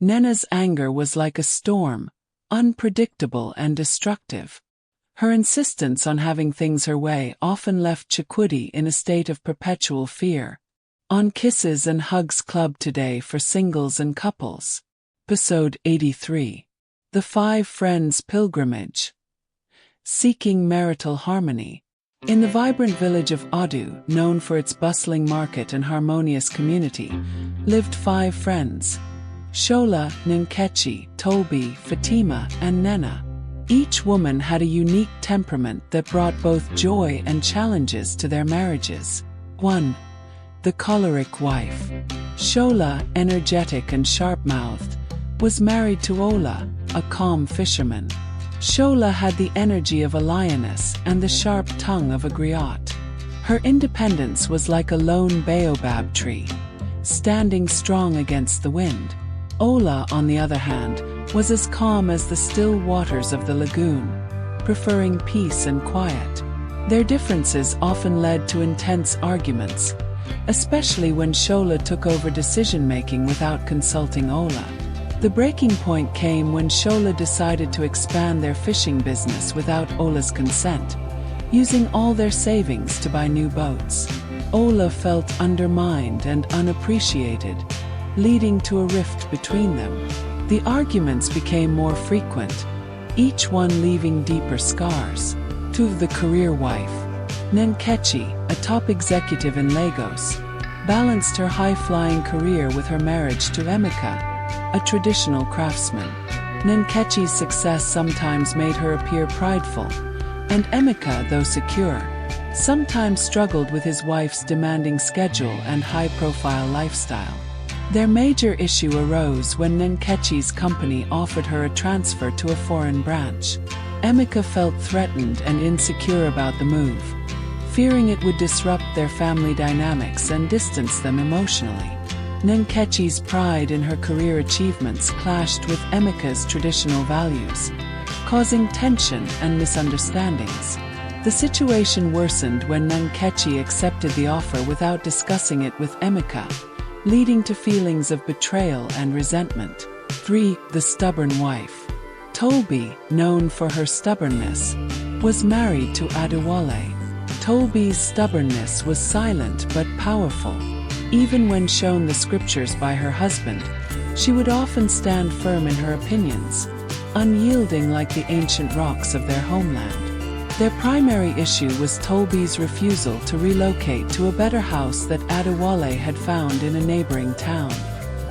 Nena's anger was like a storm, unpredictable and destructive. Her insistence on having things her way often left Chikwudi in a state of perpetual fear. On Kisses and Hugs Club today for singles and couples. Episode 83. The Five Friends Pilgrimage. Seeking marital harmony. In the vibrant village of Odu, known for its bustling market and harmonious community, lived five friends: Shola, Nkechi, Toby, Fatima, and Nena. Each woman had a unique temperament that brought both joy and challenges to their marriages. 1. The choleric wife. Shola, energetic and sharp-mouthed, was married to Ola, a calm fisherman. Shola had the energy of a lioness and the sharp tongue of a griot. Her independence was like a lone baobab tree, standing strong against the wind. Ola, on the other hand, was as calm as the still waters of the lagoon, preferring peace and quiet. Their differences often led to intense arguments, especially when Shola took over decision-making without consulting Ola. The breaking point came when Shola decided to expand their fishing business without Ola's consent, using all their savings to buy new boats. Ola felt undermined and unappreciated, leading to a rift between them. The arguments became more frequent, each one leaving deeper scars. 2. The career wife. Nkechi, a top executive in Lagos, balanced her high-flying career with her marriage to Emeka, a traditional craftsman. Nkechi's success sometimes made her appear prideful, and Emeka, though secure, sometimes struggled with his wife's demanding schedule and high-profile lifestyle. Their major issue arose when Nkechi's company offered her a transfer to a foreign branch. Emeka felt threatened and insecure about the move, fearing it would disrupt their family dynamics and distance them emotionally. Nkechi's pride in her career achievements clashed with Emeka's traditional values, causing tension and misunderstandings. The situation worsened when Nkechi accepted the offer without discussing it with Emeka, leading to feelings of betrayal and resentment. 3. The stubborn wife. Toby, known for her stubbornness, was married to Adewale. Toby's stubbornness was silent but powerful. Even when shown the scriptures by her husband, she would often stand firm in her opinions, unyielding like the ancient rocks of their homeland. Their primary issue was Toby's refusal to relocate to a better house that Adewale had found in a neighboring town.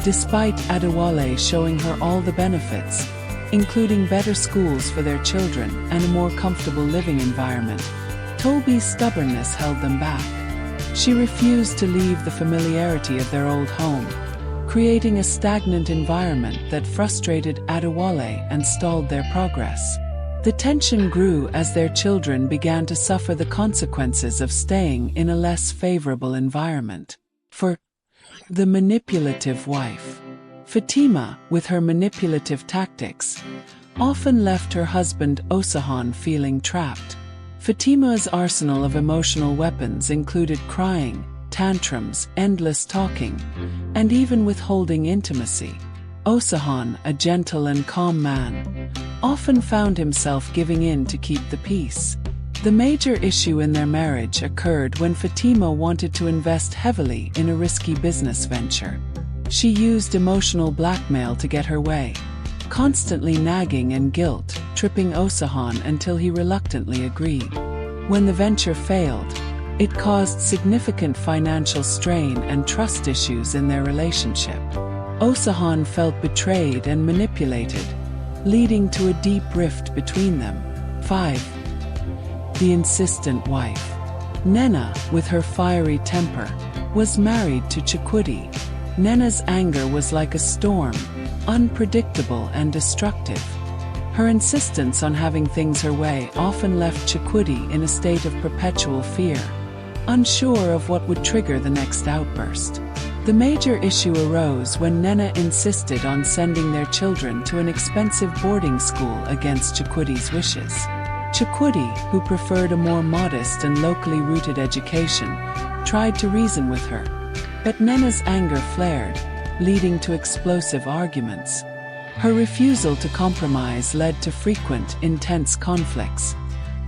Despite Adewale showing her all the benefits, including better schools for their children and a more comfortable living environment, Toby's stubbornness held them back. She refused to leave the familiarity of their old home, creating a stagnant environment that frustrated Adewale and stalled their progress. The tension grew as their children began to suffer the consequences of staying in a less favorable environment. 4. The manipulative wife. Fatima, with her manipulative tactics, often left her husband Osahan feeling trapped. Fatima's arsenal of emotional weapons included crying, tantrums, endless talking, and even withholding intimacy. Osahan, a gentle and calm man, often found himself giving in to keep the peace. The major issue in their marriage occurred when Fatima wanted to invest heavily in a risky business venture. She used emotional blackmail to get her way, constantly nagging and guilt-tripping Osahan until he reluctantly agreed. When the venture failed, it caused significant financial strain and trust issues in their relationship. Osahan felt betrayed and manipulated, leading to a deep rift between them. 5. The insistent wife. Nena, with her fiery temper, was married to Chikwudi. Nena's anger was like a storm, unpredictable and destructive. Her insistence on having things her way often left Chikwudi in a state of perpetual fear, unsure of what would trigger the next outburst. The major issue arose when Nena insisted on sending their children to an expensive boarding school against Chikwidi's wishes. Chikwudi, who preferred a more modest and locally rooted education, tried to reason with her, but Nena's anger flared, leading to explosive arguments. Her refusal to compromise led to frequent, intense conflicts,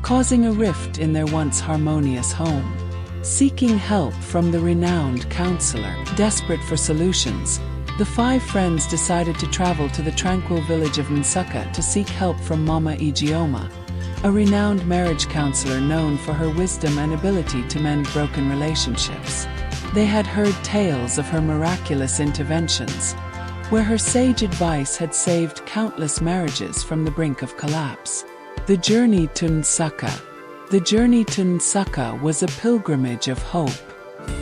causing a rift in their once harmonious home. Seeking help from the renowned counselor, desperate for solutions, the 5 friends decided to travel to the tranquil village of Nsukka to seek help from Mama Ijeoma, a renowned marriage counselor known for her wisdom and ability to mend broken relationships. They had heard tales of her miraculous interventions, where her sage advice had saved countless marriages from the brink of collapse. The journey to Nsukka. The journey to Nsukka was a pilgrimage of hope.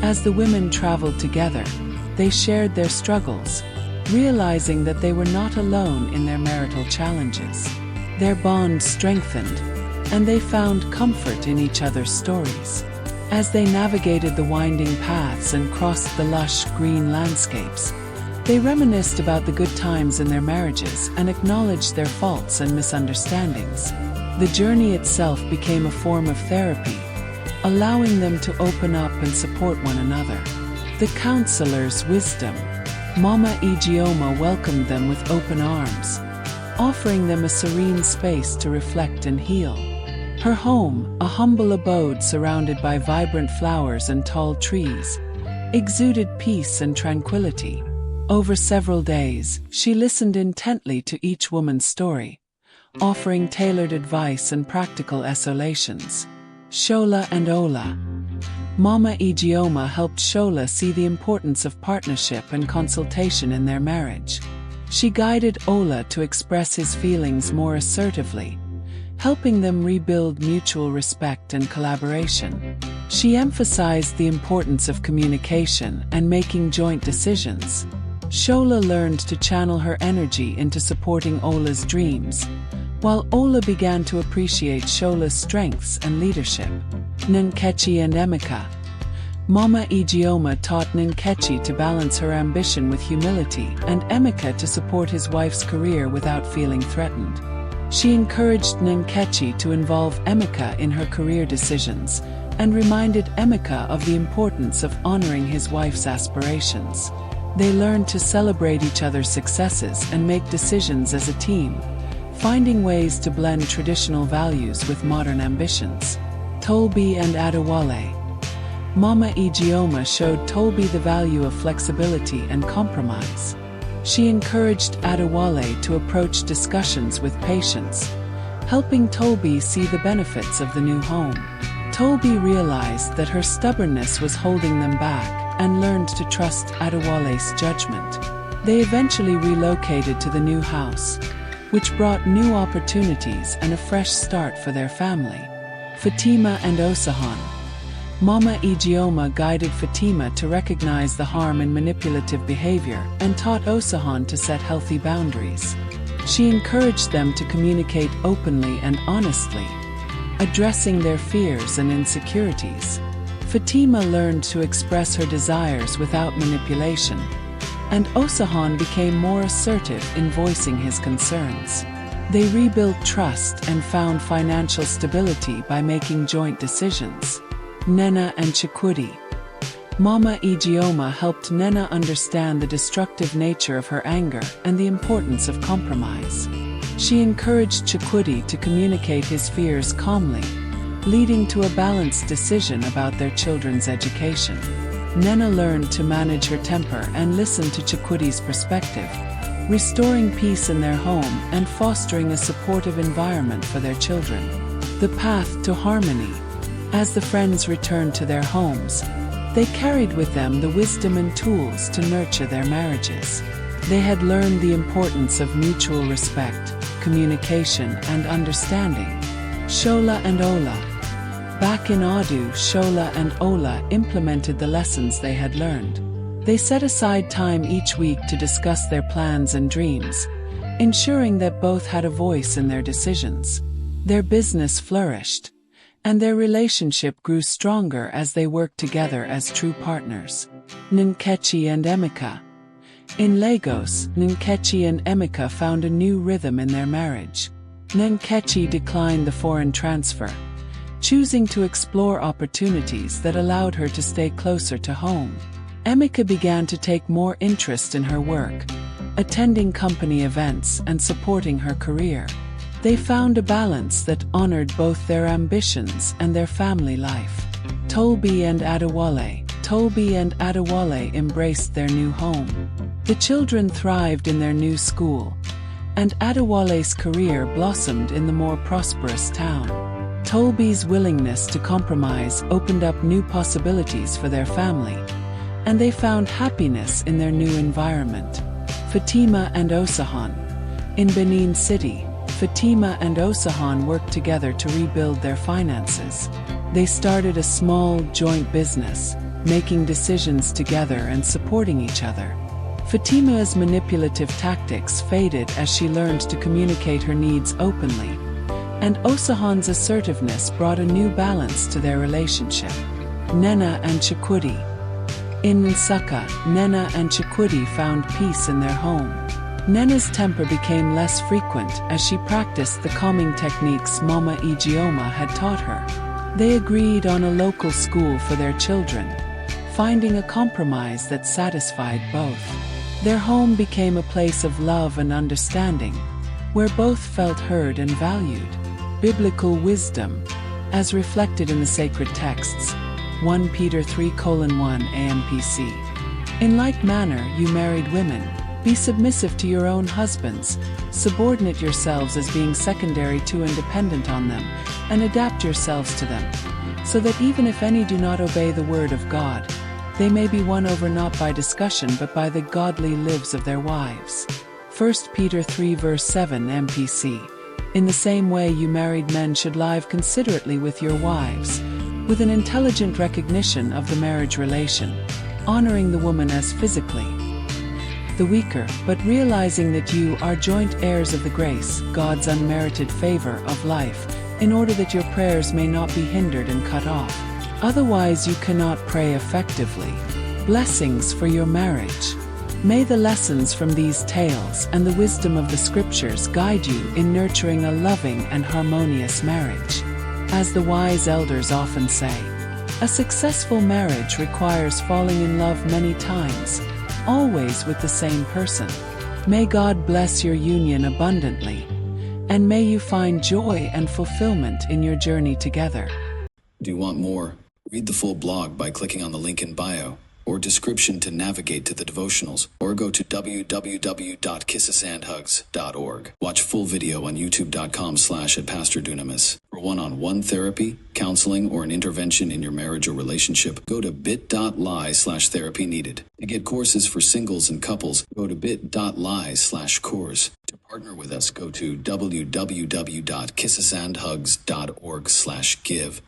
As the women traveled together, they shared their struggles, realizing that they were not alone in their marital challenges. Their bond strengthened, and they found comfort in each other's stories. As they navigated the winding paths and crossed the lush green landscapes, they reminisced about the good times in their marriages and acknowledged their faults and misunderstandings. The journey itself became a form of therapy, allowing them to open up and support one another. The counselor's wisdom. Mama Ijeoma welcomed them with open arms, offering them a serene space to reflect and heal. Her home, a humble abode surrounded by vibrant flowers and tall trees, exuded peace and tranquility. Over several days, she listened intently to each woman's story, offering tailored advice and practical solutions. Shola and Ola. Mama Ijeoma helped Shola see the importance of partnership and consultation in their marriage. She guided Ola to express his feelings more assertively, helping them rebuild mutual respect and collaboration. She emphasized the importance of communication and making joint decisions. Shola learned to channel her energy into supporting Ola's dreams, while Ola began to appreciate Shola's strengths and leadership. Nkechi and Emeka. Mama Ijeoma taught Nkechi to balance her ambition with humility and Emeka to support his wife's career without feeling threatened. She encouraged Nkechi to involve Emeka in her career decisions and reminded Emeka of the importance of honoring his wife's aspirations. They learned to celebrate each other's successes and make decisions as a team, finding ways to blend traditional values with modern ambitions. Tolbi and Adewale. Mama Ijeoma showed Tolbi the value of flexibility and compromise. She encouraged Adewale to approach discussions with patience, helping Tolbi see the benefits of the new home. Tolbi realized that her stubbornness was holding them back and learned to trust Adewale's judgment. They eventually relocated to the new house, which brought new opportunities and a fresh start for their family. Fatima and Osahan. Mama Ijeoma guided Fatima to recognize the harm in manipulative behavior and taught Osahan to set healthy boundaries. She encouraged them to communicate openly and honestly, addressing their fears and insecurities. Fatima learned to express her desires without manipulation, and Osahan became more assertive in voicing his concerns. They rebuilt trust and found financial stability by making joint decisions. Nena and Chikwudi. Mama Ijeoma helped Nena understand the destructive nature of her anger and the importance of compromise. She encouraged Chikwudi to communicate his fears calmly, leading to a balanced decision about their children's education. Nena learned to manage her temper and listen to Chikwidi's perspective, restoring peace in their home and fostering a supportive environment for their children. The path to harmony. As the friends returned to their homes, they carried with them the wisdom and tools to nurture their marriages. They had learned the importance of mutual respect, communication, and understanding. Shola and Ola. Back in Adu, Shola and Ola implemented the lessons they had learned. They set aside time each week to discuss their plans and dreams, ensuring that both had a voice in their decisions. Their business flourished, and their relationship grew stronger as they worked together as true partners. Nkechi and Emeka. In Lagos, Nkechi and Emeka found a new rhythm in their marriage. Nkechi declined the foreign transfer, choosing to explore opportunities that allowed her to stay closer to home. Emeka began to take more interest in her work, attending company events and supporting her career. They found a balance that honored both their ambitions and their family life. Tolbi and Adewale embraced their new home. The children thrived in their new school, and Adewale's career blossomed in the more prosperous town. Tolbi's willingness to compromise opened up new possibilities for their family, and they found happiness in their new environment. Fatima and Osahan. In Benin City, Fatima and Osahan worked together to rebuild their finances. They started a small, joint business, making decisions together and supporting each other. Fatima's manipulative tactics faded as she learned to communicate her needs openly, and Osahan's assertiveness brought a new balance to their relationship. Nena and Chukwudi. In Nsukka, Nena and Chukwudi found peace in their home. Nena's temper became less frequent as she practiced the calming techniques Mama Ijeoma had taught her. They agreed on a local school for their children, finding a compromise that satisfied both. Their home became a place of love and understanding, where both felt heard and valued. Biblical wisdom, as reflected in the sacred texts, 1 Peter 3:1 AMPC. In like manner, you married women, be submissive to your own husbands, subordinate yourselves as being secondary to and dependent on them, and adapt yourselves to them, so that even if any do not obey the word of God, they may be won over not by discussion but by the godly lives of their wives. 1 Peter 3:7 MPC. In the same way, you married men should live considerately with your wives, with an intelligent recognition of the marriage relation, honoring the woman as physically the weaker, but realizing that you are joint heirs of the grace, God's unmerited favor of life, in order that your prayers may not be hindered and cut off. Otherwise, you cannot pray effectively. Blessings for your marriage. May the lessons from these tales and the wisdom of the scriptures guide you in nurturing a loving and harmonious marriage. As the wise elders often say, a successful marriage requires falling in love many times, always with the same person. May God bless your union abundantly, and may you find joy and fulfillment in your journey together. Do you want more? Read the full blog by clicking on the link in bio or description to navigate to the devotionals, or go to www.kissasandhugs.org. Watch full video on youtube.com/Pastor Dunamis. For one-on-one therapy, counseling, or an intervention in your marriage or relationship, go to bit.ly/therapy needed. To get courses for singles and couples, go to bit.ly/course. To partner with us, go to www.kissasandhugs.org/give.